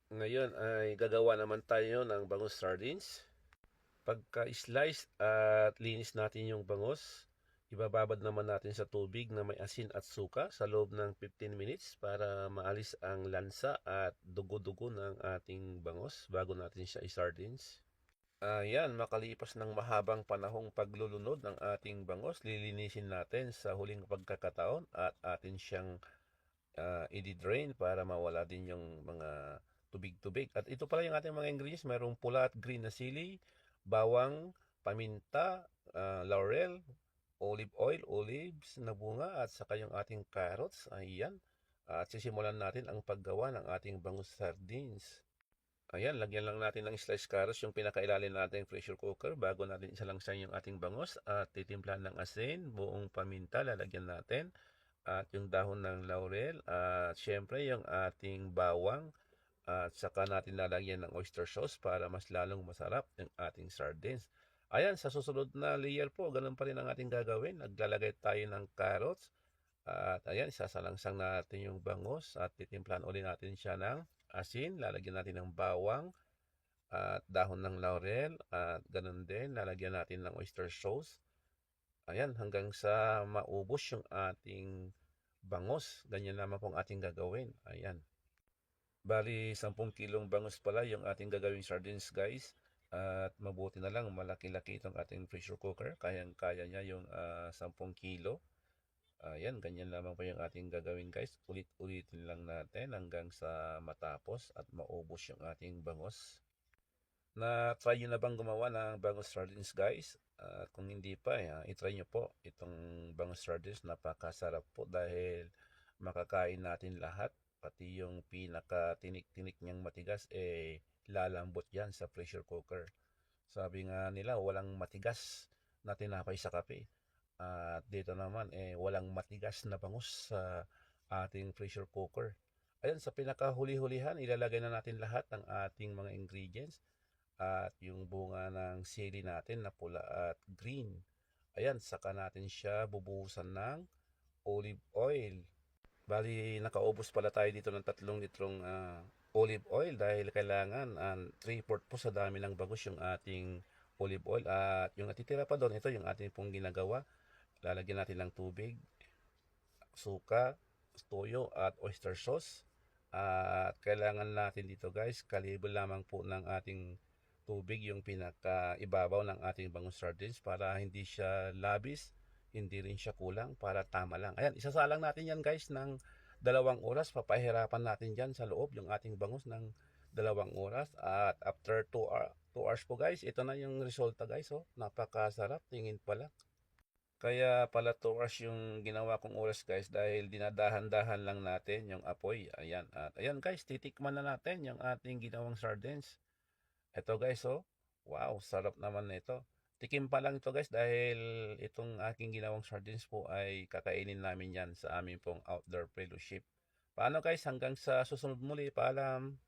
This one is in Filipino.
Ngayon ay gagawa naman tayo ng bangus sardines. Pagka-slice at linis natin yung bangus, ibababad naman natin sa tubig na may asin at suka sa loob ng 15 minutes para maalis ang lansa at dugo-dugo ng ating bangus bago natin siya i-sardines. Ayan, makalipas ng mahabang panahong paglulunod ng ating bangus, lilinisin natin sa huling pagkakataon at atin siyang i-drain para mawala din yung mga tubig-tubig. At ito pala yung ating mga ingredients. Mayroong pula at green na sili, bawang, paminta, laurel, olive oil, olives na bunga, at saka yung ating carrots. Ayan. At sisimulan natin ang paggawa ng ating bangus sardines. Ayan, lagyan lang natin ng sliced carrots yung pinakailalim nating pressure cooker bago natin isalangsan yung ating bangus at titimplahan ng asin, buong paminta lalagyan natin at yung dahon ng laurel at syempre yung ating bawang at saka natin lalagyan ng oyster sauce para mas lalong masarap yung ating sardines. Ayan, sa susunod na layer po, ganun pa rin ang ating gagawin. Naglalagay tayo ng carrots at ayan, isasalangsang natin yung bangus at titimplahan ulit natin siya ng asin. Lalagyan natin ng bawang at dahon ng laurel at ganun din, lalagyan natin ng oyster sauce. Ayan, hanggang sa maubos yung ating bangus. Ganyan naman pong ating gagawin. Ayan. Bali, 10 kilong bangus pala yung ating gagawing sardines, guys. At mabuti na lang, malaki-laki itong ating pressure cooker. Kayang-kaya niya yung 10 kilo. Ayan, ganyan lamang po yung ating gagawin, guys. Ulit-ulitin lang natin hanggang sa matapos at maubos yung ating bangus. Na-try nyo na bang gumawa ng bangus sardines, guys? Kung hindi pa, i-try nyo po itong bangus sardines. Napakasarap po dahil makakain natin lahat. Pati yung pinaka-tinik-tinik niyang matigas, lalambot yan sa pressure cooker. Sabi nga nila, walang matigas na tinapay sa kape. At dito naman, walang matigas na bangus sa ating pressure cooker. Ayun, sa pinakahuli-hulihan, ilalagay na natin lahat ng ating mga ingredients at yung bunga ng sili natin na pula at green. Ayan, saka natin siya bubuhusan ng olive oil. Bali, nakaubos pala tayo dito ng 3 litrong olive oil dahil kailangan 3/4 po sa dami ng bagus yung ating olive oil. At yung natitira pa doon, ito yung ating pong ginagawa. Lalagyan natin ng tubig, suka, toyo at oyster sauce. At kailangan natin dito, guys, kalibo lamang po ng ating tubig yung pinaka-ibabaw ng ating bangus sardines para hindi siya labis, hindi rin siya kulang, para tama lang. Ayan, isasalang natin yan, guys, ng 2 oras. Papahirapan natin dyan sa loob yung ating bangus ng 2 oras. At after 2 hours po, guys, ito na yung resulta, guys. Oh, napakasarap, tingin pala. Kaya pala 2 hours yung ginawa kong oras, guys, dahil dinadahan-dahan lang natin yung apoy. Ayan. At ayan, guys, titikman na natin yung ating ginawang sardines. Ito, guys, oh. Wow, sarap naman nito. Tikim pa lang ito, guys, dahil itong aking ginawang sardines po ay kakainin namin yan sa amin pong outdoor fellowship. Paano, guys? Hanggang sa susunod muli. Paalam.